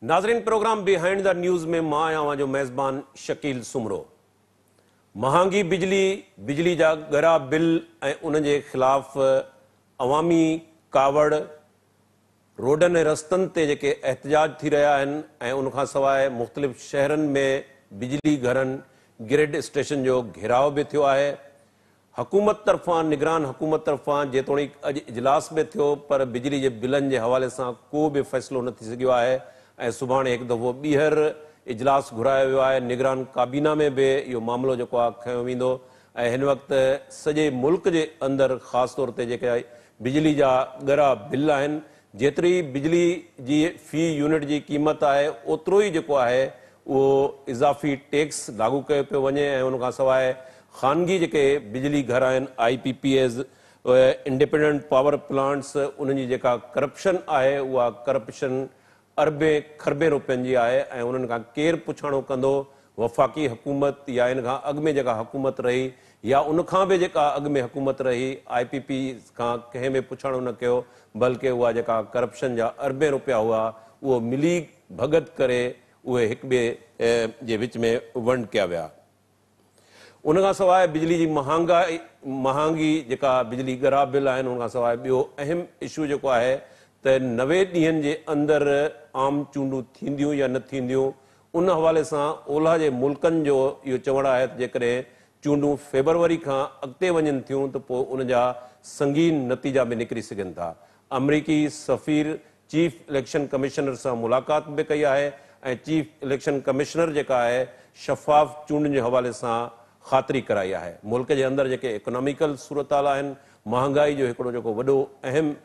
नाज़रीन, programme behind the news में मां आहियां जो मेज़बान शकील सुमरो। महांगी बिजली जा गरा बिल ऐं उन जे ख़िलाफ़ अवामी कावड़, रोडनि ऐं रस्तनि ते जेके एहतजाज थी रहिया आहिनि ऐं उन खां सवाइ मुख़्तलिफ़ शहरनि में बिजली घरनि, ग्रिड स्टेशन जो घेराव बि थियो आहे। हुकूमत तरफ़ां, निगरान हुकूमत तरफ़ां जेतोणीकि अॼु इजलास में थियो, पर बिजली जे बिलनि जे हवाले सां को बि फ़ैसिलो न थी सघियो आहे ऐं सुभाणे हिकु दफ़ो ॿीहर इजलास घुरायो वियो आहे। निगरान काबीना में बि इहो मामिलो जेको आहे खयो वेंदो ऐं हिन वक़्तु सॼे मुल्क जे अंदरि ख़ासि तौर ते जेके बिजली जा ॻरा बिल आहिनि, जेतिरी बिजली जी फ़ी यूनिट जी क़ीमत आहे ओतिरो ई जेको आहे उहो इज़ाफ़ी टैक्स लागू कयो पियो वञे ऐं उन खां सवाइ ख़ानगी जेके बिजली घर आहिनि, IPPs, इंडिपेंडेंट पावर प्लांट्स, उन्हनि जी जेका करप्शन आहे उहा करप्शन अरबे खरबे रुपयनि जी आहे ऐं उन्हनि खां केरु पुछाणो कंदो? वफ़ाक़ी हुकूमत या इन खां अॻु में जेका हुकूमत रही या उन खां बि जेका अॻु में हुकूमत रही, IPP खां कंहिं बि पुछाणो न कयो, बल्कि उहा जेका करप्शन जा अरबे रुपया हुआ उहो मिली भगत करे उहे हिक ॿिए जे विच में वंड कया विया। उन खां सवाइ बिजली जी महांगी जेका बिजली ॻरा बिल आहिनि, उन खां सवाइ ॿियो अहम इशू जेको आहे त 90 ॾींहंनि जे अंदरि आम चूंडूं थींदियूं या न थींदियूं, उन हवाले सां ओलह जे मुल्कनि जो इहो चवणु आहे त जेकॾहिं चूंडूं फेबरवरी खां अॻिते वञनि थियूं त पोइ उन जा संगीन नतीजा बि निकिरी सघनि था। अमरीकी सफ़ीर चीफ इलेक्शन कमिश्नर सां मुलाक़ात बि कई आहे ऐं चीफ इलेक्शन कमिश्नर जेका आहे शफ़ाफ़ चूंडुनि जे हवाले सां ख़ातिरी कराई आहे। मुल्क जे अंदरि जेके इकोनॉमिकल सूरत हाल आहिनि, महांगाई जो हिकिड़ो जेको वॾो अहम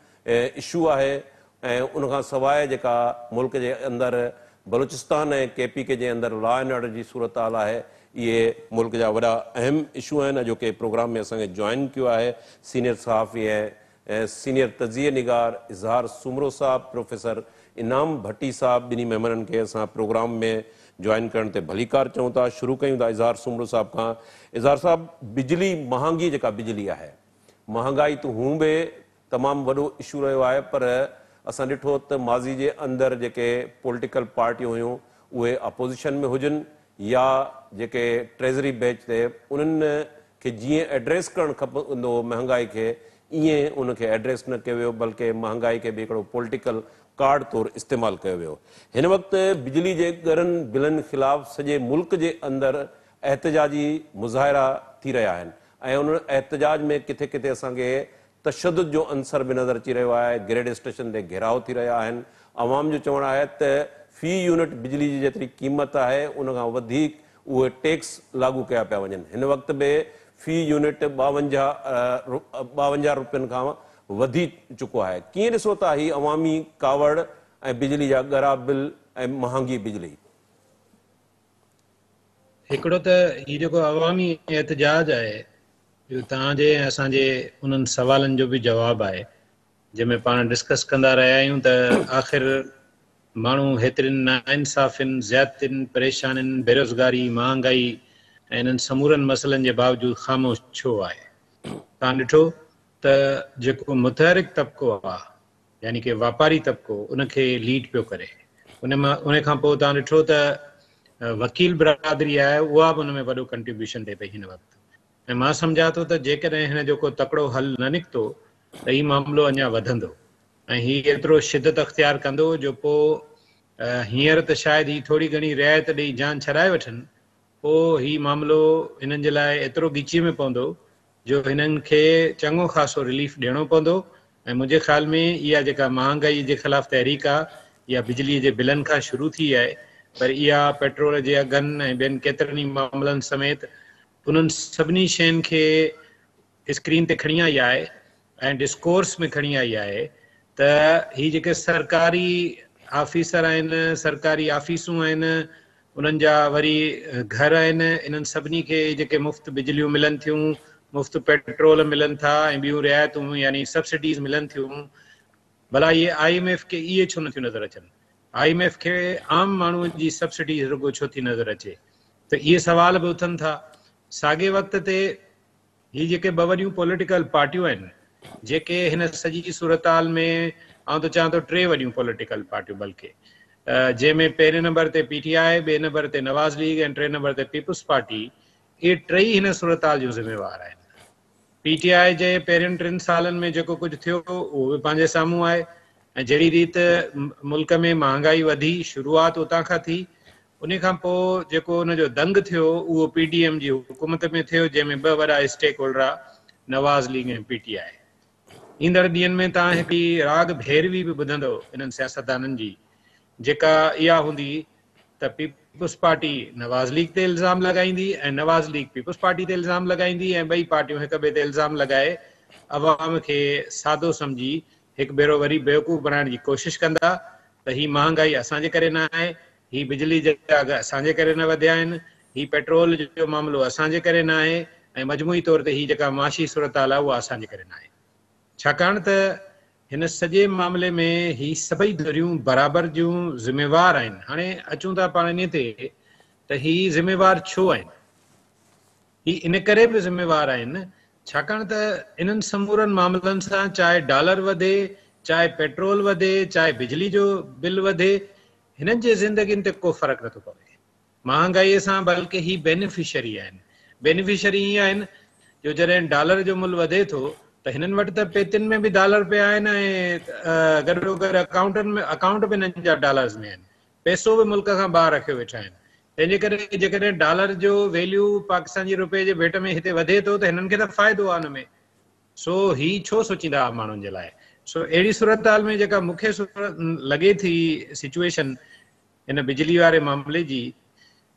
इशू आहे ऐं उन खां सवाइ जेका मुल्क जे अंदरि बलूचिस्तान ऐं KPK जे अंदरि लॉ एंड ऑर्डर जी सूरत हाल आहे, इहे मुल्क जा वॾा अहम इशू आहिनि। अॼोके प्रोग्राम में असांखे जॉइन कयो आहे सीनियर सहाफ़ी ऐं सीनियर तज़िये निगार इज़हार सुमरो साहब, प्रोफेसर इनाम भट्टी साहब। ॿिन्ही मेंबरनि खे असां प्रोग्राम में जॉइन करण ते भलीकार चऊं था। शुरू कयूं था इज़हार सुमरो साहब खां। इज़हार साहब, बिजली महांगी जेका बिजली आहे, महांगाई त हूं बि तमामु वॾो इशू रहियो आहे, पर असां ॾिठो त माज़ी जे अंदरि जेके पॉलिटिकल पार्टियूं हुयूं उहे अपोज़िशन में हुजनि या जेके ट्रेज़री बेच ते, उन्हनि खे जीअं एड्रेस करणु खपंदो महांगाई खे, ईअं उनखे एड्रेस न कयो वियो, बल्कि महांगाई खे बि हिकिड़ो पॉलिटिकल कार्ड तौरु इस्तेमालु कयो वियो। हिन वक़्तु बिजली जे ॻरनि बिलनि ख़िलाफ़ सॼे मुल्क जे अंदरि एहतजाजी मुज़ाहिरा थी रहिया आहिनि ऐं उन एहतजाज में किथे किथे असांखे तशद्दुद जो अंसर बि नज़र अची रहियो आहे। ग्रेड स्टेशन ते घेराव थी रहिया आहिनि। अवाम जो चवणु आहे त फ़ी यूनिट बिजली जी जेतिरी क़ीमत आहे उन खां वधीक उहे टैक्स लागू कया पिया वञनि। हिन वक़्तु बि फ़ी यूनिट 52 रुपयनि खां वधी चुको आहे। कीअं ॾिसो था ही अवामी कावड़ ऐं बिजली जा ॻरा बिल ऐं महांगी बिजली? हिकिड़ो त हीउ जेको अवामी एहतजाज आहे, इहो तव्हांजे असांजे उन्हनि सवालनि जो बि जवाबु आहे जंहिंमें पाण डिस्कस कंदा रहिया आहियूं त आख़िर माण्हू हेतिरनि नाइंसाफ़ियुनि, ज़्यादतियुनि, परेशानियुनि, बेरोज़गारी, महांगाई ऐं इन्हनि समूरनि मसइलनि जे बावजूदि ख़ामोश छो आहे। तव्हां ॾिठो त जेको मुतहरिक तबिक़ो आहे, यानी कि वापारी तबिक़ो, उनखे लीड पियो करे। उन खां पोइ तव्हां ॾिठो त वकील बिरादरी आहे, उहा बि उन में वॾो कंट्रीब्यूशन ॾिए पई हिन वक़्तु। ऐं मां सम्झां थो त जेकॾहिं हिन जो को तकिड़ो हल न निकितो त हीउ मामिलो अञा वधंदो ऐं हीउ एतिरो शिदत अख़्तियार कंदो जो पोइ हींअर त शायदि हीउ थोरी घणी रिआयत ॾेई जान छॾाए वठनि, पोइ हीउ मामिलो हिननि जे लाइ एतिरो ॻीचीअ में पवंदो जो हिननि खे चङो ख़ासो रिलीफ ॾियणो पवंदो। ऐं मुंहिंजे ख़्याल में इहा जेका महांगाई जे ख़िलाफ़ तहरीक आहे, इहा बिजलीअ जे बिलनि खां शुरू थी आहे, पर इहा पेट्रोल जे अघनि ऐं ॿियनि केतिरनि ई मामलनि समेत उन्हनि सभिनी शयुनि खे स्क्रीन ते खणी आई आहे ऐं डिस्कोर्स में खणी आई आहे त हीअ जेके सरकारी ऑफिसर आहिनि, सरकारी ऑफिसूं आहिनि, उन्हनि जा वरी घर आहिनि, इन्हनि सभिनी खे जेके मुफ़्त बिजलियूं मिलनि थियूं, मुफ़्त पेट्रोल मिलनि था ऐं ॿियूं रिआयतूं यानी सब्सिडीज़ मिलनि थियूं, भला इहे IMF खे इहे छो नथियूं नज़र अचनि? IMF खे आम माण्हूअ जी सब्सिडी रुॻो छो थी नज़र अचे? त इहे सवाल बि उथनि था। साॻे वक़्त ते हीअ जेके ॿ वॾियूं पॉलिटिकल पार्टियूं आहिनि जेके हिन सॼी सूरत हाल में, आउं त चवां थो 3 वॾियूं पॉलिटिकल पार्टियूं, बल्कि जंहिंमें पहिरें नंबर ते PTI, ॿिए नंबर ते नवाज़ लीग ऐं टे नंबर ते पीपुल्स पार्टी, इहे टई हिन सूरताल जूं ज़िम्मेवार आहिनि। PTI जे पहिरियुनि 3 सालनि में जेको कुझु थियो उहो बि पंहिंजे साम्हूं आहे, ऐं जहिड़ी रीति मुल्क में महांगाई वधी, शुरूआत उतां खां थी। उन खां पोइ जेको उनजो दंग थियो उहो PDM जी हुकूमत में थियो, जंहिंमें 2 वॾा स्टेक होल्डर आहे, नवाज़ लीग ऐं PTI। ईंदड़ ॾींहंनि में तव्हां हिकिड़ी राग भैरवी बि ॿुधंदो इन्हनि सियासतदाननि जी, जेका इहा हूंदी त पीपुल्स पार्टी नवाज़ लीग ते इल्ज़ाम लॻाईंदी ऐं नवाज़ लीग पीपुल्स पार्टी ते इल्ज़ाम लॻाईंदी, ऐं ॿई पार्टियूं हिक ॿिए ते इल्ज़ाम लॻाए अवाम खे सादो सम्झी हिकु भेरो वरी बेवकूफ़ बणाइण जी कोशिशि कंदा त ही महांगाई असांजे करे न आहे, ही बिजली जा अघ असांजे करे न वधिया आहिनि, ही पेट्रोल जो मामिलो असांजे करे न आहे, ऐं मजमूई तौर ते ही जेका माशी सूरताल आहे उहा असांजे करे न आहे। छाकाणि त हिन सॼे मामले में ही सभई धुरियूं बराबरि जूं ज़िम्मेवार आहिनि। हाणे अचूं था पाण इन ते त ही ज़िम्मेवार छो आहिनि? ही इन करे बि ज़िम्मेवार आहिनि छाकाणि त इन्हनि समूरनि मामलनि सां चाहे डॉलर वधे, चाहे पेट्रोल वधे, चाहे बिजली जो बिल वधे, हिननि जे ज़िंदगियुनि ते को फ़र्क़ु नथो पवे। महांगाईअ सां बल्कि ही बेनिफिशरी आहिनि। बेनिफिशरी ईअं आहिनि जो जॾहिं डॉलर जो मुल्ह वधे थो त हिननि वटि त पेतियुनि में बि डॉलर पिया आहिनि, ऐं गॾो गॾु अकाउंट बि हिननि जा डॉलर्स में आहिनि, पैसो बि मुल्क खां ॿाहिरि रखियो वेठा आहिनि। तंहिंजे करे जेकॾहिं डॉलर जो वैल्यू पाकिस्तान जी रुपए जे भेट में हिते वधे थो त हिननि खे त फ़ाइदो आहे हुन में। सो ही छो सोचींदा माण्हुनि जे लाइ? सो अहिड़ी सूरत में जेका मूंखे लॻे थी सिचुएशन हिन बिजली वारे मामले जी,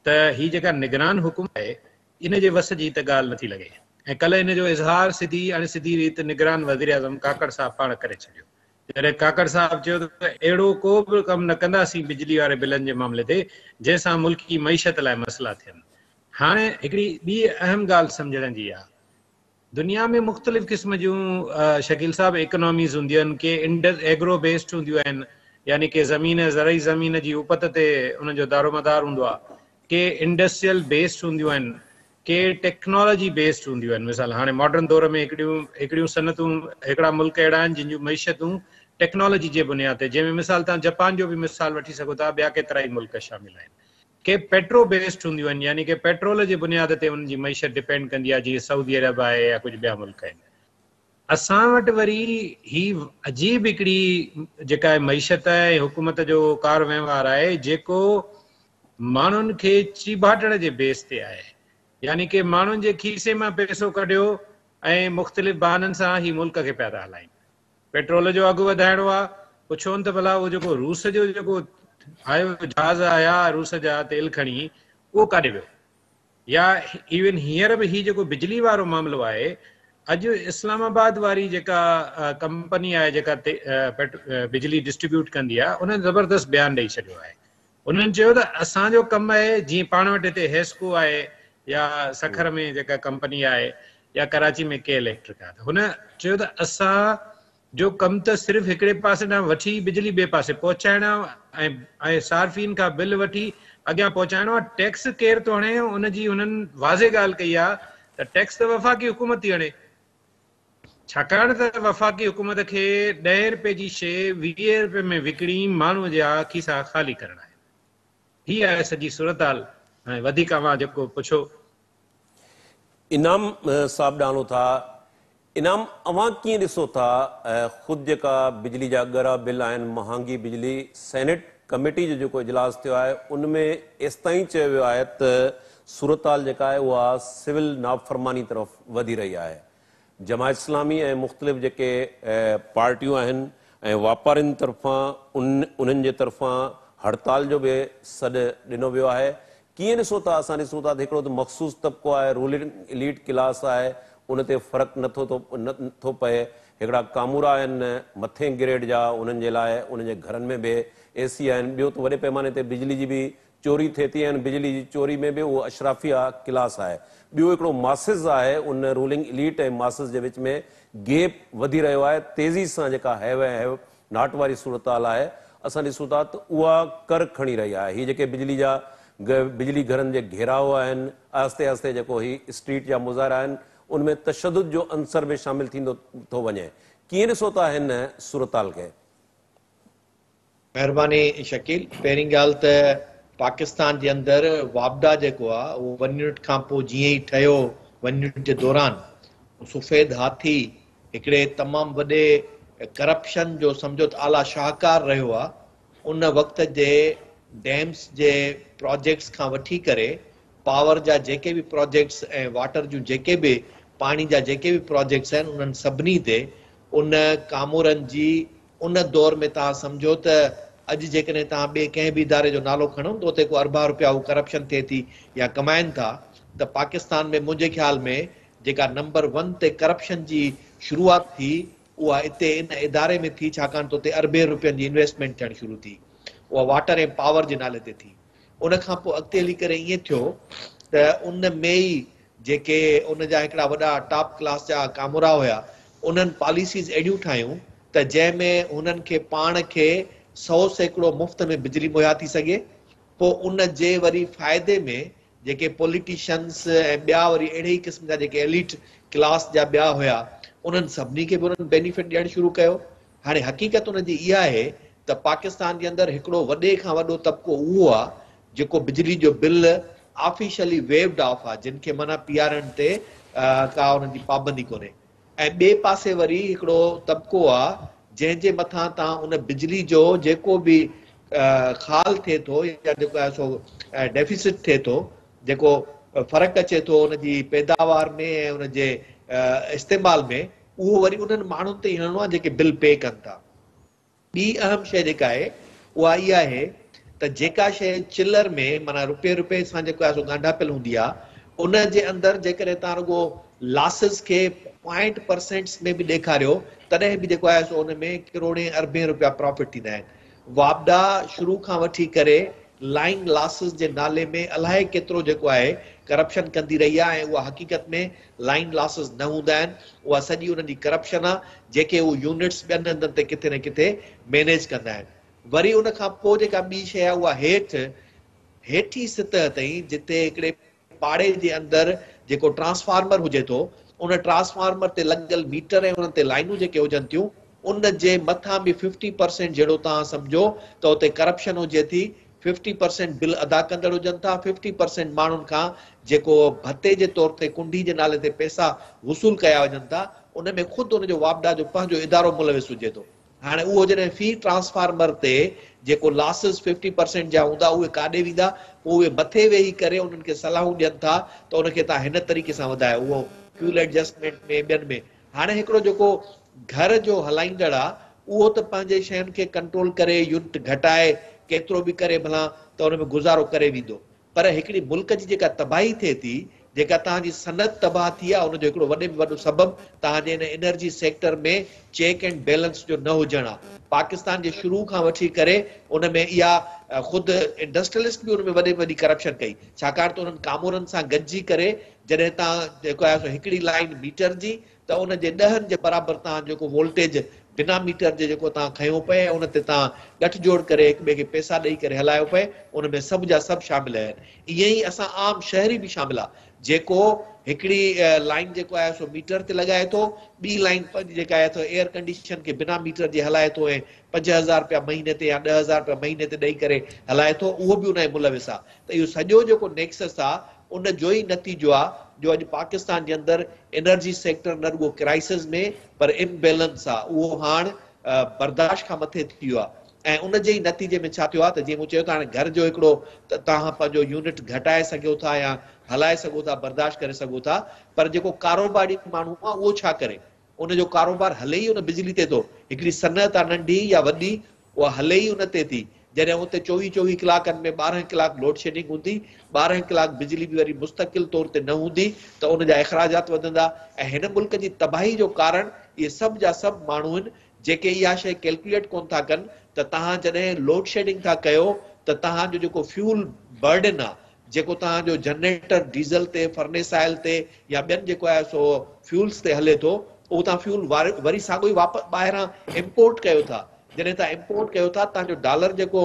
त ही जेका निगरान हुकुम आहे इन जे वस जी त ॻाल्हि नथी लॻे। ऐं कल्ह इन जो इज़हार सिधी अणसिधी रीति निगरान वज़ीर आज़म काकड़ साहब पाण करे छॾियो, जॾहिं काकड़ साहब चयो त अहिड़ो को बि कमु न कंदासीं बिजली वारे बिलनि जे मामले ते जंहिंसां मुल्की मईशत लाइ मसइला थियनि। हाणे हिकिड़ी ॿी अहम ॻाल्हि सम्झण जी आहे, दुनिया में मुख़्तलिफ़ क़िस्म जूं शकील साहब इकोनॉमीज़ हूंदियूं आहिनि, के एग्रो बेस्ड हूंदियूं आहिनि, यानी कि ज़मीन ज़रई ज़मीन जी उपत ते उनजो दारोमदार हूंदो आहे, के इंडस्ट्रियल बेस्ड हूंदियूं आहिनि, के टेक्नोलॉजी बेस्ड हूंदियूं आहिनि। मिसाल हाणे मॉडर्न दौर में हिकिड़ियूं सनतूं, हिकिड़ा मुल्क अहिड़ा आहिनि जिन जूं मईशतूं टेक्नोलॉजी जे बुनियाद ते, जंहिंमें मिसाल तव्हां जापान जो बि मिसाल वठी सघो था, ॿिया केतिरा ई मुल्क शामिल आहिनि। के पेट्रो बेस्ड हूंदियूं आहिनि, यानी कि पेट्रोल जे बुनियाद ते उनजी मईशत डिपेंड कंदी आहे, जीअं सऊदी अरब आहे या कुझु ॿिया मुल्क आहिनि। असां वटि वरी ही अजीब हिकिड़ी जेका आहे मईशत आहे, हुकूमत जो कार वहिंवार आहे, जेको माण्हुनि खे चीबाटण जे बेस ते आहे, यानी कि माण्हुनि जे खीसे मां पैसो कढियो ऐं मुख़्तलिफ़ बहाननि सां ही मुल्क खे पिया था हलाइनि। पेट्रोल जो अघु वधाइणो आहे, पुछोनि त भला उहो जेको रूस जो जेको आयो जहाज़ आया रूस जा तेल खणी, उहो काॾे वियो? या इवन हींअर बि ही जेको बिजली वारो मामिलो आहे, अॼु इस्लामाबाद वारी जेका कंपनी आहे जेका बिजली डिस्ट्रीब्यूट कंदी आहे, उन्हनि ज़बरदस्त बयानु ॾेई छॾियो आहे। उन्हनि चयो त असांजो कमु आहे, जीअं पाण वटि हिते हेस्को आहे या सखर में जेका कंपनी आहे या कराची में के इलेक्ट्रिक आहे, हुन चयो त असां जो कमु त सिर्फ़ु हिकिड़े पासे ॾांहुं वठी बिजली ॿिए पासे पहुचाइणु ऐं सार्फिन खां बिल वठी अॻियां पहुचाइणो आहे। टैक्स केरु थो हणे? उनजी हुननि वाज़े ॻाल्हि कई आहे त टैक्स त वफ़ाक़ी हुकूमत थी हणे, छाकाणि त वफ़ाक़ी हुकूमत खे 10 रुपए जी शइ 20 रुपए में विकिणी माण्हूअ जा खीसा ख़ाली करणा आहिनि। ही आहे सॼी सूरताल। ऐं वधीक अवां जेको पुछो इनाम साहब ॾानो था, इनाम अवां कीअं ॾिसो था ख़ुदि जेका बिजली जा ॻरा बिल आहिनि, महांगी बिजली, सेनेट कमेटी जो जेको इजलास थियो आहे उनमें एसि ताईं चयो वियो आहे त सूरताल जेका आहे उहा सिविल नाफ़रमानी तरफ़ वधी रही आहे। जमात इस्लामी ऐं मुख़्तलिफ़ जेके पार्टियूं आहिनि ऐं वापारियुनि तरफ़ां उन्हनि जे तरफ़ां हड़ताल जो बि सॾु ॾिनो वियो आहे। कीअं ॾिसो था? असां ॾिसूं था त हिकिड़ो त मख़सूस तबिको आहे, रूलिंग इलीट क्लास आहे, उन ते फ़र्क़ु नथो पए। हिकिड़ा कामूरा आहिनि मथे ग्रेड जा, उन्हनि जे लाइ उन्हनि जे घरनि में बि AC आहिनि। ॿियो त वॾे पैमाने ते बिजली जी बि चोरी थिए थी, ऐं बिजली जी चोरी में बि उहो अशराफिया क्लास आहे। ॿियो हिकिड़ो मासिस आहे, उन रूलिंग इलीट ऐं मासिस जे विच में गैप वधी रहियो आहे। तेज़ी सां जेका हैव नाट वारी सूरताल आहे, असां ॾिसूं था त उहा कर खणी रही आहे। हीअ जेके बिजली घरनि जे घेराव आहिनि, आहिस्ते आहिस्ते जेको ही स्ट्रीट जा मुज़ाहिरा आहिनि, उनमें तशदुद जो अंसर बि शामिल थींदो थो वञे। कीअं ॾिसो था हिन सूरताल खे? महिरबानी शकील। पहिरीं ॻाल्हि त पाकिस्तान जे अंदरि वापडा जेको आहे उहो 1 यूनिट खां पोइ जीअं ई ठहियो 1 यूनिट जे दौरान सफ़ेद हाथी हिकिड़े तमामु वॾे करप्शन जो सम्झो त आला शाहकार रहियो आहे। उन वक़्त जे डैम्स जे प्रोजेक्ट्स खां वठी करे पावर जा जेके बि प्रोजेक्ट्स ऐं वाटर जूं जेके बि पाणी जा जेके बि प्रोजेक्ट्स आहिनि उन्हनि सभिनी ते उन कामूरनि जी उन दौर में तव्हां सम्झो त अॼु जेकॾहिं तव्हां ॿिए कंहिं बि इदारे जो नालो खणो त उते को अरबा रुपया उहो करप्शन थिए थी या कमाइनि था। त पाकिस्तान में मुंहिंजे ख़्याल में जेका नंबर 1 ते करप्शन जी शुरूआत थी उहा हिते इन इदारे में थी, छाकाणि त उते अरबे रुपयनि जी इन्वेस्टमेंट थियणु शुरू थी। उहा वाटर ऐं पावर जे नाले ते थी। उन खां पोइ अॻिते हली करे ईअं थियो त उन में ई जेके उन जा हिकिड़ा वॾा टॉप क्लास जा कामोरा हुया उन्हनि पॉलिसीज़ अहिड़ियूं ठाहियूं त जंहिंमें हुननि खे पाण खे 100% मुफ़्त में बिजली मुहैया थी सघे। पोइ उन जे वरी फ़ाइदे में जेके पॉलिटिशियंस ऐं ॿिया वरी अहिड़े ई क़िस्म जा जेके एलिट क्लास जा ॿिया हुया उन्हनि सभिनी खे बि उन्हनि बेनिफिट ॾियणु शुरू कयो। हाणे हक़ीक़त उन जी इहा आहे त पाकिस्तान जे अंदरि हिकिड़ो वॾे खां वॾो तबिको उहो आहे जेको बिजली जो बिल ऑफिशियली वेव्ड ऑफ आहे, जिन खे माना पीआरएन ते का उन्हनि जी पाबंदी कोन्हे। ऐं ॿिए पासे वरी हिकिड़ो तबिको आहे जंहिंजे मथां तव्हां उन बिजली जो जेको बि खाल थिए थो या जेको आहे सो डेफिसिट थिए थो, जेको फ़र्क़ु अचे थो उन जी पैदावार में ऐं उन जे इस्तेमाल में, उहो वरी उन्हनि माण्हुनि ते हणणो आहे जेके बिल पे कनि था। ॿी अहम शइ जेका आहे उहा इहा आहे त जेका शइ चिलर में माना रुपए सां जेको आहे सो ॻंढापियल हूंदी आहे उन जे अंदरि जेकॾहिं तव्हां रुॻो लॉसिस खे 0.% में बि ॾेखारियो तॾहिं बि जेको आहे सो उन में करोड़े अरबे रुपया प्रॉफिट थींदा आहिनि। वापडा शुरू खां वठी करे लाइन लॉसिस जे नाले में अलाए केतिरो जेको आहे करप्शन कंदी रही आहे ऐं उहा हक़ीक़त में लाइन लॉसिस न हूंदा आहिनि, उहा सॼी उन्हनि जी करप्शन आहे जेके उहे यूनिट्स ॿियनि हंधनि ते किथे न किथे मैनेज कंदा आहिनि। वरी उन खां पोइ जेका ॿी शइ आहे उहा हेठी सतह ताईं जिते हिकिड़े पाड़े जे अंदरि जेको ट्रांसफार्मर हुजे थो उन ट्रांसफार्मर ते लॻियल मीटर ऐं उन्हनि ते लाइनूं जेके हुजनि थियूं उन जे मथां बि 50% जहिड़ो तव्हां सम्झो त उते करप्शन हुजे थी। 50% बिल अदा कंदड़ हुजनि था, 50% माण्हुनि खां जेको भत्ते जे तौर ते कुंडी जे नाले ते पैसा वसूल कया वञनि था उन में ख़ुदि उनजो वापडा जो पंहिंजो इदारो मुलविस हुजे थो। हाणे उहो जॾहिं फी ट्रांसफार्मर ते जेको लॉसिस 50% जा हूंदा उहे काॾे वेंदा, पोइ उहे मथे वेही करे उन्हनि खे सलाहूं ॾियनि था त उनखे तव्हां हिन तरीक़े सां वधायो, उहो फ्यूल एडजस्टमेंट में ॿियनि में। हाणे हिकिड़ो जेको घर जो हलाईंदड़ आहे उहो त पंहिंजे शयुनि खे कंट्रोल करे यूनिट घटाए केतिरो बि करे भला त उन में गुज़ारो करे वेंदो, पर हिकिड़ी मुल्क जी जेका तबाही थिए थी, जेका तव्हांजी सनत तबाह थी आहे उनजो हिकिड़ो वॾे में वॾो सबबु तव्हांजे हिन एनर्जी सेक्टर में चेक एंड बैलेंस जो न हुजणु आहे। पाकिस्तान जे शुरू खां वठी करे उन में इहा ख़ुदि इंडस्ट्रियलिस्ट बि उन में वॾे में वॾी करप्शन कई, छाकाणि त उन्हनि कामोरनि सां गॾिजी करे जॾहिं तव्हां जेको आहे सो हिकिड़ी लाइन मीटर जी त उन जे 10 जे बराबरि तव्हां जेको वोल्टेज बिना मीटर जे जेको तव्हां खयो पए उन ते तव्हां गठजोड़ करे हिक ॿिए खे पैसा ॾेई करे हलायो पए, उन में सभु जा सभु शामिल आहिनि। ईअं ई असां आम शहरी बि शामिल आहे जेको हिकिड़ी लाइन जेको आहे सो मीटर ते लॻाए थो, ॿी लाइन जेका आहे सो एयर कंडीशन खे बिना मीटर जे हलाए थो ऐं 5000 रुपया महीने ते या 10,000 रुपया महीने ते ॾेई करे हलाए थो, उहो बि उन जो मुलविस आहे। त इहो सॼो जेको नेक्सस आहे उन जो ई नतीजो आहे जो अॼु पाकिस्तान जे अंदरि एनर्जी सेक्टर न रुॻो क्राइसिस में पर इम्बैलेंस आहे, उहो हाणे बर्दाश्त खां मथे थी वियो आहे। ऐं उन जे ई नतीजे में छा थियो आहे त जीअं मूं चयो त हाणे घर जो हिकिड़ो त तव्हां पंहिंजो यूनिट घटाए सघो था या हलाए सघो था, बर्दाश्त करे सघो था, पर जेको कारोबारी माण्हू आहे उहो छा करे, उनजो कारोबार हले ई उन बिजली ते थो। हिकिड़ी सनत आहे नंढी या वॾी, उहा हले ई उन ते थी। जॾहिं उते 24 कलाकनि में 12 कलाक लोड शेडिंग हूंदी, 12 कलाक बिजली बि वरी मुस्तकिल तौर ते न हूंदी त उनजा अखराजात वधंदा। ऐं हिन मुल्क जी तबाही जो कारण इहे सभु जा सभु माण्हू आहिनि जेके इहा शइ कैलकुलेट कोन था कनि त तव्हां जॾहिं लोड शेडिंग था कयो त तव्हांजो जेको फ्यूल बर्डन आहे, जेको तव्हांजो जनरेटर डीज़ल ते फर्नेस ऑयल ते या ॿियनि जेको आहे सो फ्यूल्स ते हले थो, उहो तव्हां फ्यूल वरी साॻियो ई वापसि ॿाहिरां इम्पोर्ट कयो था। जॾहिं तव्हां इम्पोर्ट कयो था तव्हांजो डॉलर जेको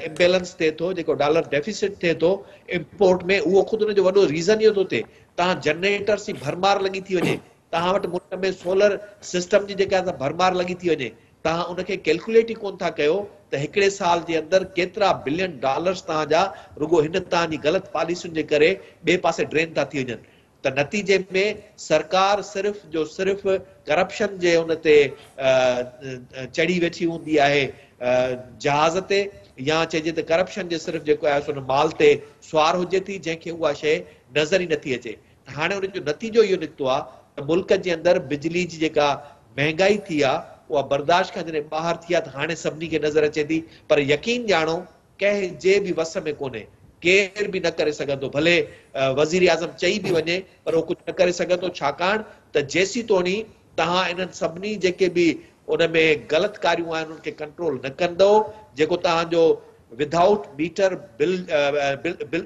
इम्बैलेंस थिए थो, जेको डॉलर डेफिसिट थिए थो इम्पोर्ट में, उहो ख़ुदि हुनजो वॾो रीज़न इहो थो थिए तव्हां जनरेटर्स जी भरमार लॻी थी वञे, तव्हां वटि मुल्क में सोलर सिस्टम जी जेका भरमार लॻी थी वञे, तव्हां उनखे कैलकुलेट ई कोन था कयो त हिकिड़े साल जे अंदरि केतिरा $बिलियन तव्हांजा रुगो हिन तव्हांजी ग़लति पॉलिसियुनि जे करे ॿिए पासे ड्रेन था थी वञनि। त नतीजे में सरकार सिर्फ़ जो सिर्फ़ करप्शन जे उन ते चढ़ी वेठी हूंदी आहे जहाज़ ते, या चइजे त करप्शन जे सिर्फ़ जेको आहे उन माल ते सुवार हुजे थी जंहिंखे उहा शइ नज़र ई नथी अचे। हाणे उन जो नतीजो इहो निकितो आहे त मुल्क जे अंदरि बिजली जी जेका महांगाई थी आहे उहा बर्दाश्त खां जॾहिं ॿाहिरि थी आहे त हाणे सभिनी खे नज़र अचे थी, पर यकीन ॼाणो कंहिं जे बि वस में कोन्हे, केर बि न करे सघंदो, भले वज़ीर आज़म चई बि वञे पर उहो कुझु न करे सघंदो, छाकाणि त जेसी तोणी तव्हां इन्हनि सभिनी जेके बि उन में ग़लति कारियूं आहिनि उनखे कंट्रोल न कंदो, जेको तव्हांजो विदाउट मीटर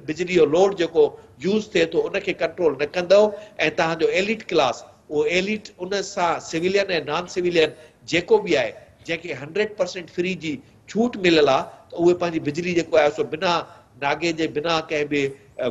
बिजली जो लोड जेको यूज़ थिए थो उनखे कंट्रोल न कंदो, ऐं तव्हांजो एलिट क्लास, उहो एलिट उन सां सिविलियन ऐं नॉन सिविलियन जेको बि आहे जंहिंखे 100% फ्री जी छूट मिलियल आहे, त उहे पंहिंजी बिजली जेको आहे सो बिना नागे जे बिना कंहिं बि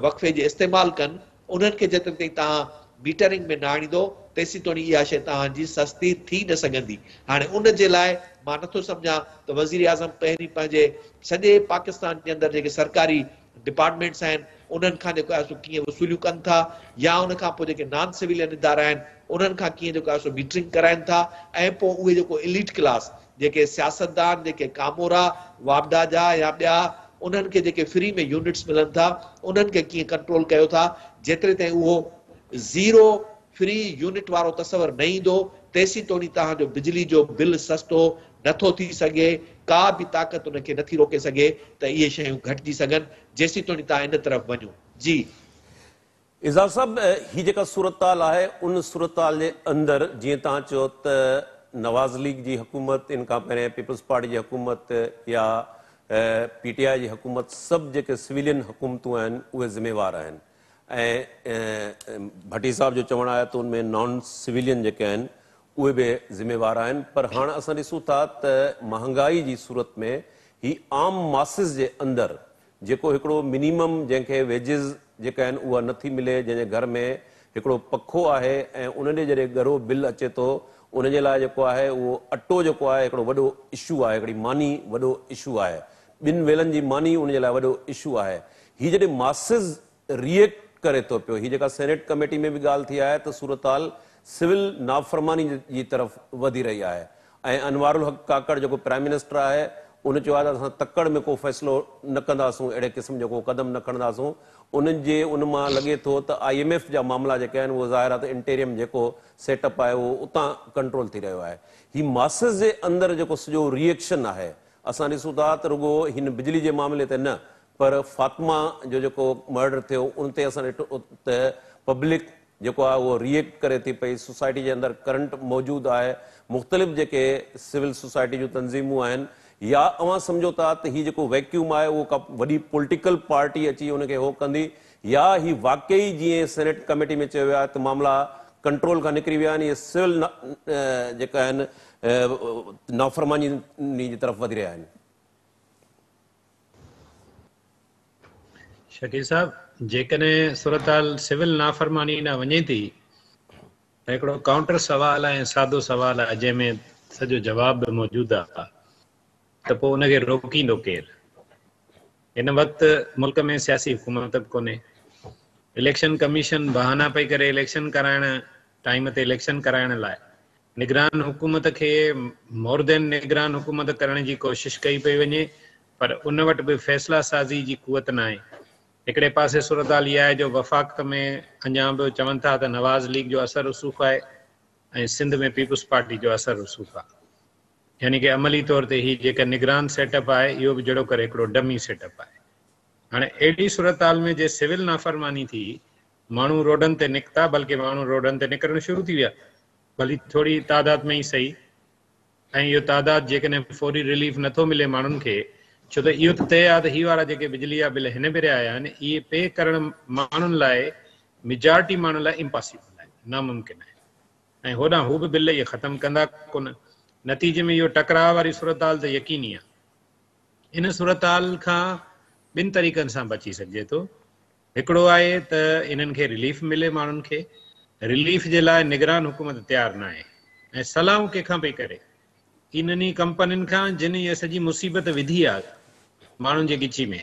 वक़फ़े जे इस्तेमालु कनि, उन्हनि खे जेतिरे ताईं तव्हां मीटरिंग में न आणींदो तेसी तोणी इहा शइ तव्हांजी सस्ती थी न सघंदी। हाणे उन जे लाइ मां नथो सम्झां त वज़ीर आज़म पहिरीं पंहिंजे सॼे पाकिस्तान जे अंदरि जेके सरकारी डिपार्टमेंट्स आहिनि उन्हनि खां जेको आहे सो कीअं वसूलियूं कनि था, या उन खां पोइ जेके नॉन सिविलियन इदारा आहिनि उन्हनि खां कीअं जेको आहे सो मीटरिंग कराइनि था, ऐं पोइ उहे जेको एलिट क्लास जेके सियासतदान जेके कामोरा वापडा जा या ॿिया उन्हनि खे जेके फ्री में यूनिट्स मिलनि था उन्हनि खे कीअं कंट्रोल कयो था। जेतिरे ताईं उहो ज़ीरो फ्री यूनिट वारो तस्वर न ईंदो तेसी तोणी तव्हांजो बिजली जो बिल सस्तो नथो थी सघे, का बि ताक़त उनखे नथी रोके सघे त इहे शयूं घटिजी सघनि, जेसी तोणी तव्हां इन तरफ़ वञो। जी इज़ाज़ साहब, ही जेका सूरताल आहे उन सूरताल जे अंदरि जीअं तव्हां चयो त नवाज़ लीग जी हुकूमत, इन खां पहिरें पीपल्स पार्टी जी हुकूमत या PTI जी हुकूमत, सभु जेके सिविलियन हुकूमतूं आहिनि उहे ज़िम्मेवार आहिनि, ऐं भट्टी साहब जो चवणु आहे त उनमें नॉन सिविलियन जेके आहिनि उहे बि ज़िम्मेवार आहिनि। पर हाणे असां ॾिसूं था त महांगाई जी सूरत में ही आम मासिस जे अंदरि जेको हिकिड़ो मिनिमम जंहिंखे वेजिस जेका आहिनि उहा नथी मिले, जंहिंजे घर में हिकिड़ो पखो आहे ऐं उन ॾे जॾहिं ॻरो बिल अचे थो उन जे लाइ जेको आहे उहो अटो जेको आहे हिकिड़ो वॾो इशू आहे, हिकिड़ी मानी वॾो इशू आहे, ॿिनि वेलनि जी मानी उन जे लाइ वॾो इशू आहे। हीअ जॾहिं मासिस रिएक्ट करे थो पियो, हीअ जेका सेनेट कमेटी में बि ॻाल्हि थी आहे त सूरताल सिविल नाफ़रमानी जी तरफ़ वधी रही आहे, ऐं अनवारुल हक़ काकड़ जेको प्राइम मिनिस्टर आहे उन चयो आहे त असां तकड़ में को फ़ैसिलो न कंदासूं, अहिड़े क़िस्म जो को क़दम न खणंदासूं। उन मां लॻे थो त IMF जा मामला जेके आहिनि उहो ज़ाहिर आहे त इंटेरियम जेको सेटअप आहे उहो उतां कंट्रोल थी रहियो आहे। हीउ मासिस जे अंदरि जेको सॼो रिएक्शन आहे, असां ॾिसूं था त रुगो हिन बिजली जे मामले ते न, पर फातिमा जो जेको मर्डर थियो उन ते असां ॾिठो त पब्लिक जेको आहे उहो रिएक्ट करे थी पई, सोसाइटी जे अंदरि करंट मौजूदु आहे, मुख़्तलिफ़ जेके सिविल सोसाइटी जूं तंज़ीमूं आहिनि, या अवां सम्झो था त हीउ जेको वैक्यूम आहे उहो का वॾी पॉलिटिकल पार्टी अची उनखे हो कंदी, या ही वाकई जीअं सेनेट कमेटी में चयो वियो आहे त मामला कंट्रोल खां निकिरी विया आहिनि, इहे सिविल जेका आहिनि नाफ़रमानी जी तरफ़ वधी रहिया आहिनि। शकील साहब, जेकॾहिं सूरताल सिविल नाफ़रमानी न वञे थी त हिकिड़ो काउंटर सवाल आहे, सादो सवाल आहे जंहिंमें सॼो जवाब मौजूदु आहे, त पोइ उनखे रोकींदो केरु? हिन वक़्तु मुल्क में सियासी हुकूमत बि कोन्हे, इलेक्शन कमीशन बहाना पई करे इलेक्शन कराइण, टाइम ते इलेक्शन कराइण लाइ निगरान हुकूमत खे मोर देन निगरान हुकूमत करण जी कोशिशि कई पई वञे, पर उन वटि बि फ़ैसिला साज़ी जी कुवत न आहे। हिकिड़े पासे सूरताल इहा आहे जो वफ़ाक़ में अञा बि चवनि था त नवाज़ लीग जो असर रसूख़ आहे ऐं सिंध में पीपल्स पार्टी जो असर रसूख़ आहे, यानी कि अमली तौर ते हीअ जेका निगरान सेटअप आहे इहो बि जहिड़ो करे हिकिड़ो डमी सेटअप आहे। हाणे अहिड़ी सूरताल में जे सिविल नाफ़रमानी थी, माण्हू रोडनि ते निकिता, बल्कि माण्हू रोडनि ते निकिरणु शुरू थी विया, भली थोरी तादाद में ई सही, ऐं इहो तादाद जेकॾहिं फौरी रिलीफ नथो मिले माण्हुनि खे, छो त इहो त तय आहे त हीअ वारा जेके बिजली जा बिल हिन भेरे आया आहिनि इहे पे करणु माण्हुनि लाइ, मेजॉरिटी माण्हुनि लाइ इम्पॉसिबल आहे, नामुमकिन आहे, ऐं होॾां हू बि बिल इहे ख़तमु कंदा कोन। नतीजे में इहो टकराव वारी सूरताल त यकीनी आहे। इन सूरताल खां ॿिनि तरीक़नि सां बची सघिजे थो। हिकिड़ो आहे त इन्हनि खे रिलीफ मिले, माण्हुनि खे रिलीफ जे लाइ निगरान हुकूमत तयारु न आहे ऐं सलाहूं कंहिंखां पई करे, इन्हनि कंपनियुनि खां जिन इहा सॼी मुसीबत विधी आहे माण्हुनि जे गिची में,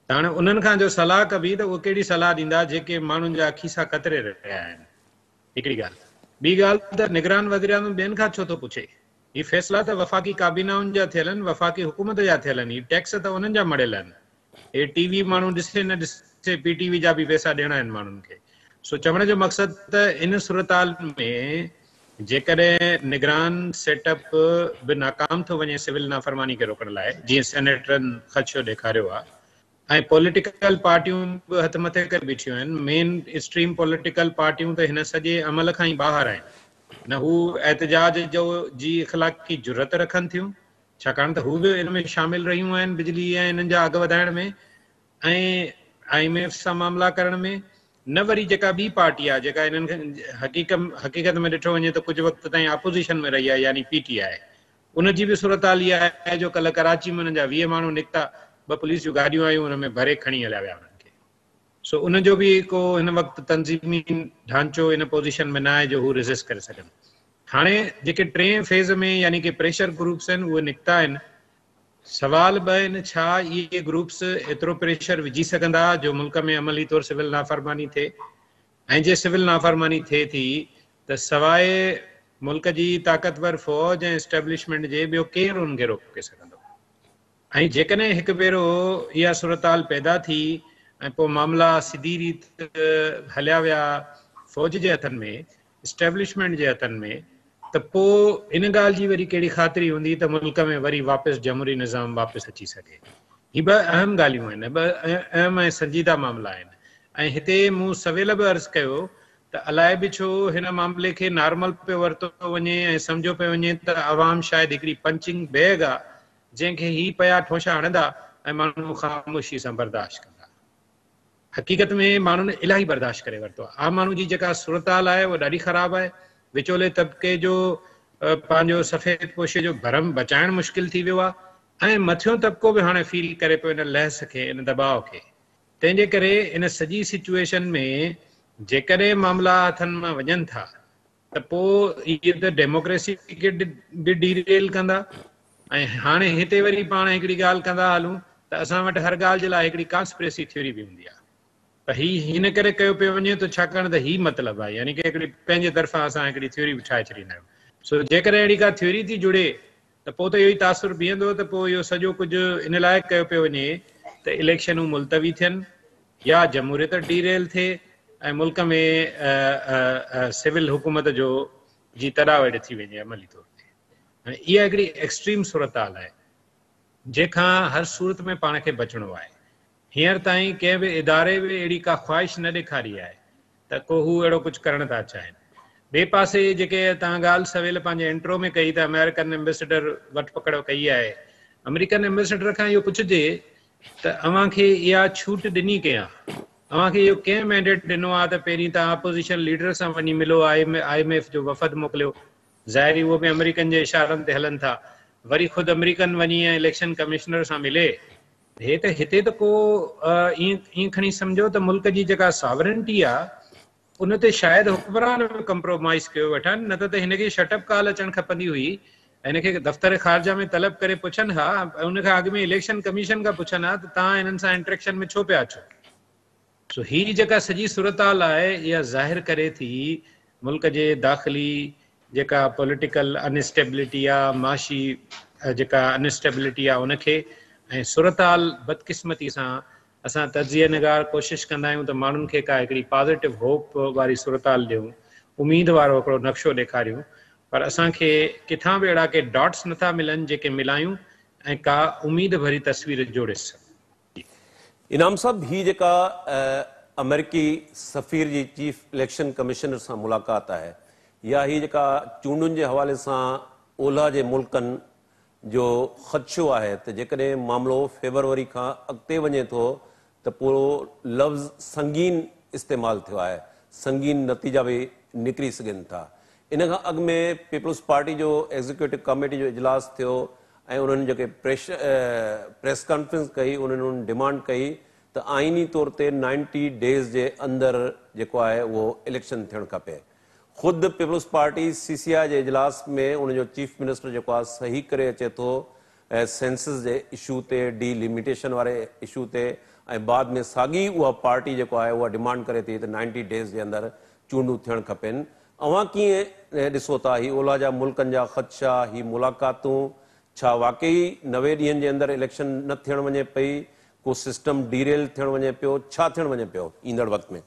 त हाणे उन्हनि खां जो सलाह कबी त उहो कहिड़ी सलाह ॾींदा जेके माण्हुनि जा खीसा कतरे रहिया आहिनि। हिकिड़ी ॻाल्हि। ॿी ॻाल्हि त निगरान वज़ीर-ए-आज़म ॿियनि खां छो थो पुछे? ही फ़ैसिला त वफ़ाक़ी काबीनाउनि जा थियल आहिनि, वफ़ाक़ी हुकूमत जा थियल आहिनि, ही टैक्स त उन्हनि जा मड़ियल आहिनि। हे टीवी माण्हू ॾिसे न ॾिसे, पीटीवी जा बि पैसा ॾियणा आहिनि माण्हुनि खे। सो चवण जो मक़सदु त इन सूरताल में जेकॾहिं निगरान सेटअप बि नाकाम थो वञे सिविल नाफ़रमानी खे रोकण लाइ, जीअं सेनेटरनि ख़दशो ॾेखारियो आहे, ऐं पॉलिटिकल पार्टियूं बि हथ मथे करे बीठियूं आहिनि, मेन स्ट्रीम पॉलिटिकल पार्टियूं त हिन सॼे अमल खां ई ॿाहिरि आहिनि। न हू एहतजाज जो जी इख़लाक़ी जुरत रखनि थियूं, छाकाणि त हू बि इन में शामिल रहियूं आहिनि बिजली ऐं इन्हनि जा अघ वधाइण में ऐं IMF सां मामला करण में। न वरी जेका ॿी पार्टी आहे जेका इन्हनि खे हक़ीक़त में ॾिठो वञे त कुझु वक़्त ताईं अपोज़िशन में रही आहे, यानी PTI, उनजी बि सूरताल इहा आहे जो कल्ह कराची में हुननि जा 20 माण्हू निकिता, 2 पुलिस जूं गाॾियूं आयूं, हुन में भरे खणी हलिया विया उन्हनि खे। सो उनजो बि को हिन वक़्तु तंज़ीमी ढांचो इन पोज़ीशन में न आहे जो हू रेज़िस्ट करे सघनि। हाणे जेके 3 फेज़ में यानी कि प्रेशर ग्रुप्स आहिनि उहे निकिता आहिनि। सवाल ॿ आहिनि, छा इहे ग्रुप्स एतिरो प्रेशर विझी सघंदा जो मुल्क में अमली तौर सिविल नाफ़रमानी थिए, ऐं जे सिविल नाफ़रमानी थिए थी त सवाइ मुल्क जी ताक़तवर फ़ौज ऐं एस्टेब्लिशमेंट जे ॿियो केरु उनखे रोके सघंदो? ऐं जेकॾहिं हिकु भेरो इहा सूरताल पैदा थी ऐं पोइ मामला सिधी रीति हलिया विया फ़ौज जे हथनि में, एस्टेब्लिशमेंट जे हथनि में, त पोइ इन ॻाल्हि जी वरी कहिड़ी ख़ातिरी हूंदी त मुल्क में वरी वापसि जमहूरी निज़ाम वापसि अची सघे? ही 2 अहम ॻाल्हियूं आहिनि, 2 अहम ऐं संजीदा मामला आहिनि। ऐं हिते मूं सवेल बि अर्ज़ु कयो त अलाए बि छो हिन मामले खे नॉर्मल पियो वरितो वञे ऐं सम्झो पियो वञे त आवाम शायदि हिकिड़ी पंचिंग बैग आहे जंहिंखे ही पिया ठोशा हणंदा ऐं माण्हू ख़ामोशी सां बर्दाश्त कंदा। हक़ीक़त में माण्हुनि इलाही बर्दाश्त करे वरितो आहे। आम माण्हू जी जेका सूरताल आहे उहा ॾाढी ख़राबु आहे। विचोले तबिके जो पंहिंजो सफ़ेद पोशे जो भरम बचाइणु मुश्किल थी वियो आहे, ऐं मथियों तबिको बि हाणे फील करे पियो इन लहस खे, इन दबाव खे। तंहिंजे करे इन सॼी सिचुएशन में जेकॾहिं मामला हथनि मां वञनि था त पोइ इहे त डेमोक्रेसी खे बि डीरेल कंदा। ऐं हाणे हिते वरी पाण हिकिड़ी ॻाल्हि कंदा हलूं त असां वटि हर ॻाल्हि जे लाइ हिकिड़ी कॉन्स्पिरेसी थ्योरी बि हूंदी आहे। त ही हिन करे कयो पियो वञे त छाकाणि त ही मतिलबु आहे, यानी कि हिकिड़ी पंहिंजे तरफ़ां असां हिकिड़ी थ्योरी बि ठाहे छॾींदा आहियूं। सो जेकॾहिं अहिड़ी का थ्योरी थी जुड़े त पोइ त इहो ई तासुर बीहंदो त पोइ इहो सॼो कुझु इन लाइ कयो पियो वञे त इलेक्शनूं मुलतवी थियनि या जमहूरियत डीरेल थिए ऐं मुल्क में सिविल हुकूमत जो जी तॾावड़ थी वञे अमली तौर ते। इहा हिकिड़ी एक्सट्रीम सूरताल आहे जंहिंखां हर सूरत में पाण खे बचणो आहे। हींअर ताईं कंहिं बि इदारे बि अहिड़ी का ख़्वाहिश न ॾेखारी आहे त को हू अहिड़ो कुझु करणु था चाहिनि। ॿिए पासे जेके तव्हां ॻाल्हि सवेल पंहिंजे इंट्रो में कई त अमेरिकन एम्बेसडर वटि पकड़ कई आहे, अमेरिकन एम्बेसडर खां इहो पुछिजे त अव्हांखे इहा छूट ॾिनी कंहिं? अव्हांखे इहो कंहिं मैंडेट ॾिनो आहे त पहिरीं तव्हां अपोज़िशन लीडर सां वञी मिलो, IMF जो वफ़द मोकिलियो? ज़ाहिरी उहो बि अमेरिकन जे इशारनि ते हलनि था। वरी ख़ुदि अमेरिकन वञी ऐं इलेक्शन कमिश्नर सां मिले। हिते त को ईअं खणी सम्झो त मुल्क जी जेका सॉवरेनिटी आहे उन ते शायदि हुक्मरान कंप्रोमाइज़ कयो वेठा आहिनि, न त हिनखे शटअप कॉल अचणु खपंदी हुई। हिनखे दफ़्तर ख़ारजा में तलब करे पुछनि हा, उन खां अॻु में इलेक्शन कमीशन खां पुछनि हा त तव्हां हिननि सां इंट्रेक्शन में छो पिया अचो? सो ही जेका सॼी सूरताल आहे इहा ज़ाहिर करे थी मुल्क जे दाख़िली जेका पॉलिटिकल अनस्टेबिलिटी आहे, माशी जेका अनस्टेबिलिटी आहे उनखे, ऐं सूरताल बदकिस्मती सां असां तजिया निगार कोशिशि कंदा आहियूं त माण्हुनि खे का हिकिड़ी पॉज़िटिव होप वारी सूरताल ॾियूं, उमेद वारो हिकिड़ो नक्शो ॾेखारियूं, पर असांखे किथां बि अहिड़ा के डॉट्स नथा मिलनि जेके मिलायूं ऐं का उमेद भरी तस्वीर जोड़े सघूं। इनाम साहब, ही जेका अमेरिकी सफ़ीर जी चीफ इलेक्शन कमिश्नर सां मुलाक़ात आहे, या ही जेका चूंडुनि जे हवाले सां ओलह जे मुल्कनि जो ख़दशो आहे त जेकॾहिं मामिलो फेबरवरी खां अॻिते वञे थो त पोइ लफ़्ज़ संगीन इस्तेमालु थियो आहे, संगीन नतीजा बि निकिरी सघनि था। इन खां अॻु में पीपल्स पार्टी जो एग्ज़ीक्यूटिव कमेटी जो इजलास थियो ऐं उन्हनि जेके प्रेस कॉन्फ्रेंस कई, उन्हनि डिमांड कई त आइनी तौर ते 90 डेज़ जे अंदरि जेको आहे उहो इलेक्शन थियणु खपे। ख़ुदि पीपल्स पार्टी CCI जे इजलास में उनजो चीफ मिनिस्टर जेको आहे सही करे अचे थो सेंसस जे इशू ते, डीलिमिटेशन वारे इशू ते, ऐं बाद में साॻी उहा पार्टी जेको आहे उहा डिमांड करे थी त 90 डेज़ जे अंदरि चूंडूं थियणु खपनि। अव्हां कीअं ॾिसो था ही ओला जा मुल्कनि जा ख़दशा, ही मुलाक़ातूं, छा वाकई 90 ॾींहंनि जे अंदरि इलेक्शन न थियणु वञे पई, को सिस्टम डीरेल थियणु वञे पियो, छा थियणु वञे पियो ईंदड़ वक़्त में?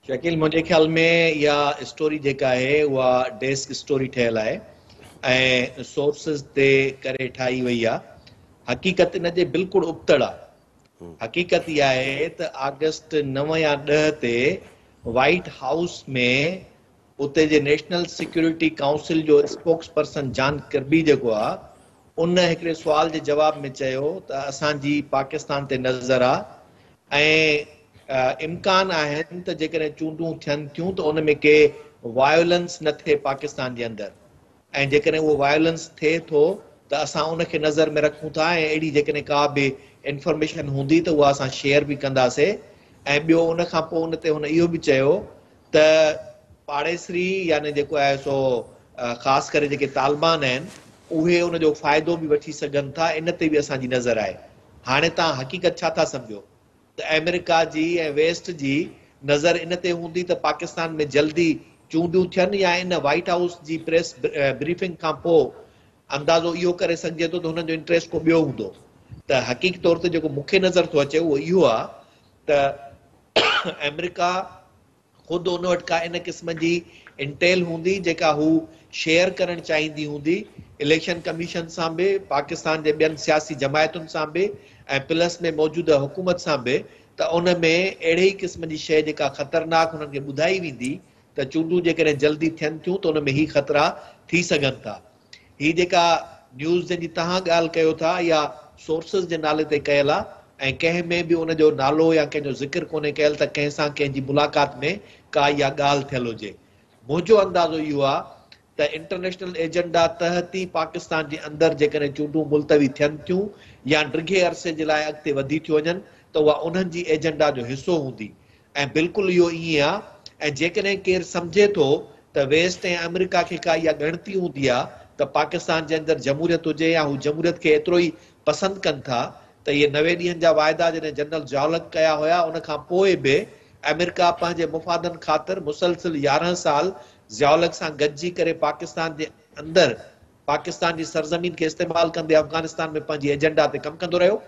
शकील, मुंहिंजे ख्याल में इहा स्टोरी जेका आहे उहा डेस्क स्टोरी ठहियल आहे ऐं सोर्सिस ते करे ठाही वई आहे। हक़ीक़त इन जे बिल्कुलु उबतड़ आहे। हक़ीक़त इहा आहे त अगस्त 9 या 10 ते व्हाइट हाउस में उते जे नेशनल सिक्योरिटी काउंसिल जो स्पोक्स पर्सन जॉन कर्बी जेको आहे उन हिकिड़े सुवाल जे जवाब में चयो त असांजी पाकिस्तान ते नज़र आहे ऐं इम्कान आहिनि त जेकॾहिं चूंडूं थियनि थियूं त उन में के वायोलेंस न थिए पाकिस्तान जे अंदरि, ऐं जेकॾहिं उहो वायोलेंस थिए थो त असां उनखे नज़र में रखूं था ऐं अहिड़ी जेकॾहिं का बि इंफॉर्मेशन हूंदी त उहा असां शेयर बि कंदासीं। ऐं ॿियो उन खां पोइ उन ते हुन इहो बि चयो त पाड़ेसरी यानी जेको आहे सो ख़ासि करे जेके तालिबान आहिनि उहे उनजो फ़ाइदो बि वठी सघनि था, इन ते बि असांजी नज़र आहे। हाणे तव्हां हक़ीक़त छा था सम्झो त अमेरिका जी ऐं वेस्ट जी नज़र इन ते हूंदी त पाकिस्तान में जल्दी चूंडूं थियनि, या इन व्हाइट हाउस जी प्रेस ब्रीफिंग खां पोइ अंदाज़ो इहो करे सघिजे थो त हुननि जो इंट्रस्ट को ॿियो हूंदो। त हक़ीक़ी तौर ते जेको मूंखे नज़र थो अचे उहो इहो आहे त अमेरिका ख़ुदि उन वटि का इन क़िस्म जी इंटेल हूंदी जेका हू शेयर करणु चाहींदी हूंदी इलेक्शन कमीशन सां बि, पाकिस्तान जे ॿियनि सियासी जमायतुनि सां बि, ऐं प्लस में मौजूदा हुकूमत सां बि, त उन में अहिड़े ई क़िस्म जी शइ जेका ख़तरनाक हुननि खे ॿुधाई वेंदी त चूंडूं जेकॾहिं जल्दी थियनि थियूं त उन में ही ख़तरा थी सघनि था। ही जेका न्यूज़ जंहिंजी तव्हां ॻाल्हि कयो था इहा सोर्सिस जे नाले ते कयल आहे ऐं कंहिं में बि उनजो नालो या कंहिंजो ज़िक्र कोन्हे कयल त कंहिं सां कंहिंजी मुलाक़ात में का इहा ॻाल्हि थियल हुजे। मुंहिंजो अंदाज़ो इहो आहे त इंटरनेशनल एजेंडा तहत ई पाकिस्तान जे अंदरि जेकॾहिं चूंडूं मुलतवी थियनि थियूं या ड्रिघे अरसे जे लाइ अॻिते वधी थियूं वञनि त उहा उन्हनि जी एजेंडा जो हिसो हूंदी। ऐं बिल्कुलु इहो ईअं आहे। ऐं जेकॾहिं केरु सम्झे थो त वेस्ट ऐं अमेरिका खे का इहा ॻणती हूंदी आहे त पाकिस्तान जे अंदरि जमहूरियत हुजे या हू जमहूरियत खे एतिरो ई पसंदि कनि था त इहे 90 ॾींहंनि जा वाइदा जॾहिं जनरल ज़ियाउल कया हुया उन खां पोइ बि अमेरिका पंहिंजे मुफ़ादनि ख़ातिर मुसलसिल 11 साल ज़ियाउल सां गॾिजी करे पाकिस्तान जे अंदरि पाकिस्तान जी सरज़मीन खे इस्तेमालु कंदे अफ़गानिस्तान में पंहिंजी एजेंडा ते कमु कंदो रहियो।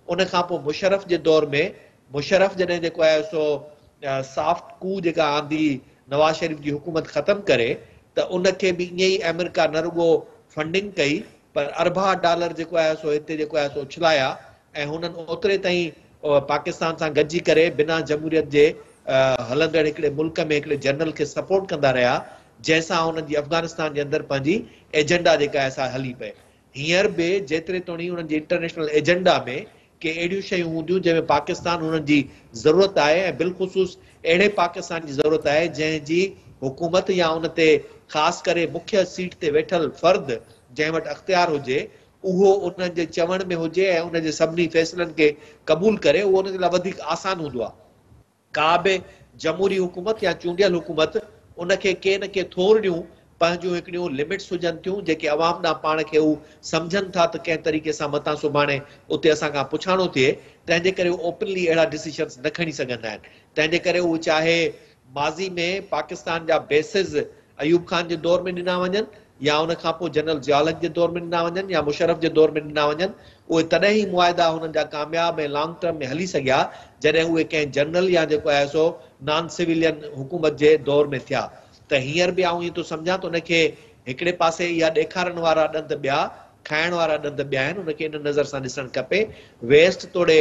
उन खां पोइ मुशरफ जे दौर में मुशरफ जॾहिं जेको आहे सो सॉफ्ट कू जेका आंदी नवाज़ शरीफ जी हुकूमत ख़तमु करे त उनखे बि ईअं ई अमेरिका न रुगो फंडिंग कई पर अरबा डॉलर जेको आहे सो हिते जेको आहे सो उछलाया ऐं हुननि ओतिरे ताईं पाकिस्तान सां गॾिजी करे बिना जमहूरियत जे हलंदड़ हिकिड़े मुल्क में हिकिड़े जनरल खे सपोर्ट कंदा रहिया जंहिंसां हुननि जी अफ़गानिस्तान जे अंदरि पंहिंजी एजेंडा जेका आहे सा हली पए। हींअर बि जेतिरे तोणी हुननि जी इंटरनेशनल एजेंडा में के अहिड़ियूं शयूं हूंदियूं जंहिंमें पाकिस्तान हुननि जी ज़रूरत आहे ऐं बिलख़ुसूस अहिड़े पाकिस्तान जी ज़रूरत आहे जंहिंजी हुकूमत या उन ते ख़ासि करे मुख्य सीट ते वेठल फ़र्द जंहिं वटि अख़्तियार हुजे उहो उन जे चवण में हुजे ऐं उन जे सभिनी फ़ैसिलनि खे क़बूल करे उहो उन जे लाइ वधीक आसान हूंदो आहे। का बि जमहूरी हुकूमत या चूंडियल हुकूमत उनखे के न के थोरियूं पंहिंजूं हिकिड़ियूं लिमिट्स हुजनि थियूं जेके अवाम ॾांहुं पाण खे हू सम्झनि था त कंहिं तरीक़े सां मथां सुभाणे उते असां खां पुछाणो थिए, तंहिंजे करे उहे ओपनली अहिड़ा डिसीशन्स न खणी सघंदा आहिनि। तंहिंजे करे उहे चाहे माज़ी में पाकिस्तान जा बेसिस अयूब खान जे दौर में ॾिना वञनि या उन खां पोइ जनरल ज़ियाउल जे दौर में ॾिना वञनि या मुशरफ जे दौर में ॾिना वञनि, उहे तॾहिं ई मुआदा हुननि जा कामयाब ऐं लॉन्ग टर्म में हली सघिया जॾहिं उहे कंहिं जनरल या जेको आहे सो नॉन सिविलियन हुकूमत जे दौर में थिया। त हींअर बि आऊं ईअं थो सम्झां त उनखे हिकिड़े पासे इहा ॾेखारण वारा ॾंद ॿिया खाइण वारा ॾंद ॿिया आहिनि, उनखे इन नज़र सां ॾिसणु खपे। वेस्ट तोड़े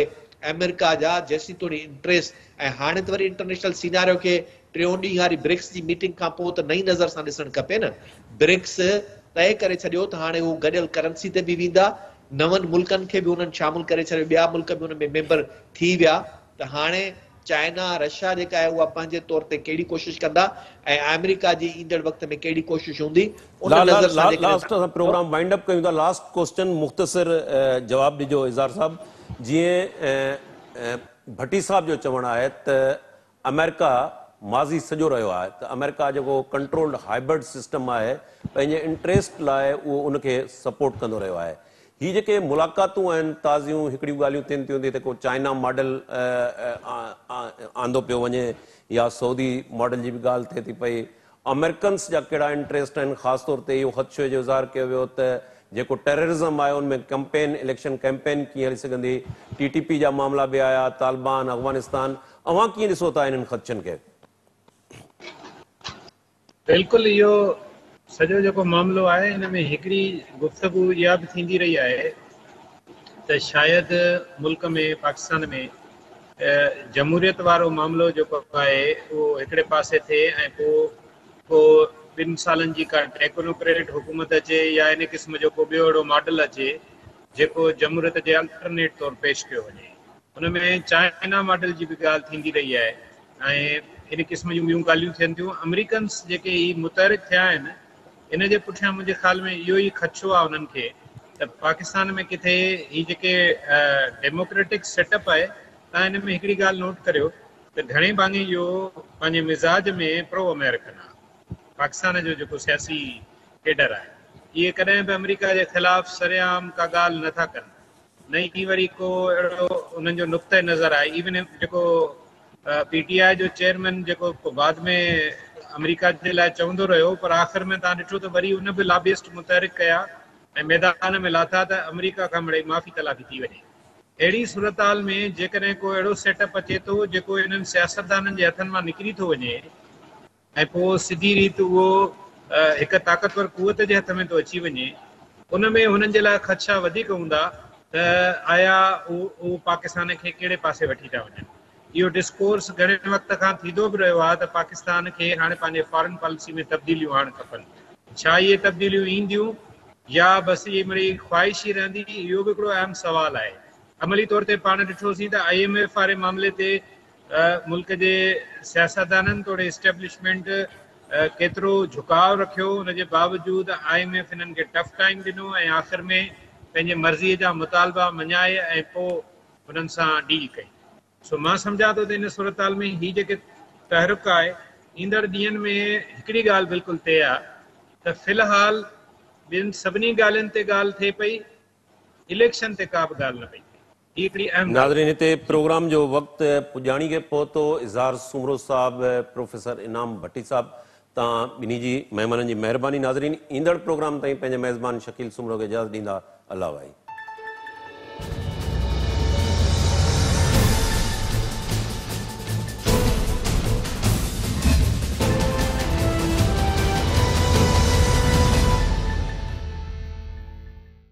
अमेरिका जा जेसी तोड़ी इंट्रस्ट ऐं हाणे त वरी इंटरनेशनल सिनारियो खे 3 ॾींहं वारी ब्रिक्स जी मीटिंग खां पोइ त नई नज़र सां ॾिसणु खपे न। ब्रिक्स तय करे छॾियो त हाणे हू गॾियल करंसी ते बि वेंदा, 9 मुल्कनि खे बि हुननि शामिल करे छॾियो, ॿिया मुल्क बि हुन में मेंबर थी विया। त हाणे चाइना रशिया जेका आहे उहा पंहिंजे तौर ते कहिड़ी कोशिशि कंदा ऐं अमेरिका जी ईंदड़ वक़्त में कहिड़ी कोशिशि हूंदी उन नज़र सां लास्ट प्रोग्राम वाइंड अप कयूं था। लास्ट क्वेश्चन मुख़्तसिर जवाब ॾिजो इज़हार साहब। जीअं भट्टी साहब जो चवणु आहे त अमेरिका माज़ी सॼो रहियो आहे त अमेरिका जेको कंट्रोल्ड हाइब्रिड सिस्टम आहे पंहिंजे इंट्रस्ट लाइ उहो उनखे सपोर्ट कंदो रहियो आहे। ही जेके मुलाक़ातूं आहिनि ताज़ियूं हिकिड़ियूं ॻाल्हियूं थियनि थियूं त को चाइना मॉडल आंदो पियो वञे या सऊदी मॉडल जी बि ॻाल्हि थिए थी पई। अमेरिकन्स जा कहिड़ा इंट्रस्ट आहिनि, ख़ासि तौर ते इहो ख़दशे जो इज़हार कयो वियो त जेको टेररिज़म आहे उनमें कैंपेन इलेक्शन कैंपेन कीअं हली सघंदी, TTP जा मामला बि आया, तालिबान, अफ़गानिस्तान, अव्हां कीअं ॾिसो था इन्हनि ख़दशनि खे? बिल्कुलु इहो सॼो जेको मामिलो आहे इन में हिकिड़ी गुफ़्तगू इहा बि थींदी रही आहे त शायदि मुल्क में पाकिस्तान में जमहूरियत वारो मामिलो जेको आहे उहो हिकिड़े पासे थिए ऐं को 2 सालनि जी का टेक्नोक्रेट हुकूमत अचे या इन क़िस्म जो को ॿियो अहिड़ो मॉडल अचे जेको जमहूरियत जे अल्टरनेट तौरु पेश कयो वञे। उन में चाइना मॉडल जी बि ॻाल्हि थींदी रही आहे ऐं इन क़िस्म जूं ॿियूं ॻाल्हियूं थियनि थियूं। अमेरिकन्स जेके ही मुतहरिक थिया आहिनि इन जे पुठियां मुंहिंजे ख़्याल में इहो ई ख़दशो आहे उन्हनि खे त पाकिस्तान में किथे ही जेके डेमोक्रेटिक सेटअप आहे, तव्हां हिन में हिकिड़ी ॻाल्हि नोट करियो त घणे भाङे इहो पंहिंजे मिज़ाज में प्रो अमेरिकन आहे। पाकिस्तान जो जेको सियासी केडर आहे इहे कॾहिं बि अमेरिका जे ख़िलाफ़ सरेआम का ॻाल्हि नथा कनि, न ई वरी को अहिड़ो उन्हनि जो नुक़्ते नज़र आहे। इवन जेको PTI जो चेयरमैन जेको बाद में अमेरिका जे लाइ चवंदो रहियो, पर आख़िर में तव्हां ॾिठो त वरी उन बि लॉबिस्ट मुतहरिक कया ऐं मैदान में लाथा त अमेरिका खां मिड़ई माफ़ी तलाफ़ी थी वञे। अहिड़ी सूरत हाल में जेकॾहिं को अहिड़ो सेटअप अचे थो जेको इन्हनि सियासतदाननि जे हथनि मां निकिरी थो वञे ऐं पोइ सिधी रीति उहो हिकु ताक़तवर कुवत जे हथ में थो अची वञे, उन में हुननि जे लाइ ख़दशा वधीक हूंदा त आया उहो पाकिस्तान खे कहिड़े पासे वठी था वञनि। इहो डिस्कोर्स घणे वक़्त खां थींदो बि रहियो आहे त पाकिस्तान खे हाणे पंहिंजे फॉरेन पॉलिसी में तब्दीलियूं आणणु खपनि। छा इहे तब्दीलियूं ईंदियूं या बसि इहे मिड़ई ख़्वाहिश ई रहंदी, इहो बि हिकिड़ो अहम सुवाल आहे। अमली तौर ते पाण ॾिठोसीं त IMF वारे मामले ते मुल्क जे सियासतदाननि तोड़े इस्टेब्लिशमेंट केतिरो झुकाव रखियो, उनजे बावजूद IMF हिननि खे टफ टाइम ॾिनो ऐं आख़िर में पंहिंजे मर्ज़ीअ जा मुतालबा मञाए ऐं पोइ हुननि सां डील कई। सो मां सम्झां थो त इन सूरत हाल में ही जेके तहरुक आहे ईंदड़ ॾींहंनि में हिकिड़ी ॻाल्हि बिल्कुलु तय आहे त फ़िलहाल ॿियनि सभिनी ॻाल्हियुनि ते ॻाल्हि थिए पई, इलेक्शन ते का बि ॻाल्हि न पई। ही हिकिड़ी अहम नाज़रीन, हिते प्रोग्राम जो वक़्तु पुॼाणी खे पहुतो। इज़हार सुमरो साहब, प्रोफेसर इनाम भट्टी साहब, तव्हां ॿिन्ही जी महिमाननि जी महिरबानी। नाज़रीन, ईंदड़ प्रोग्राम ताईं पंहिंजे मेज़बान शकील सुमरो खे इजाज़त ॾींदा। अल्लाह भाई।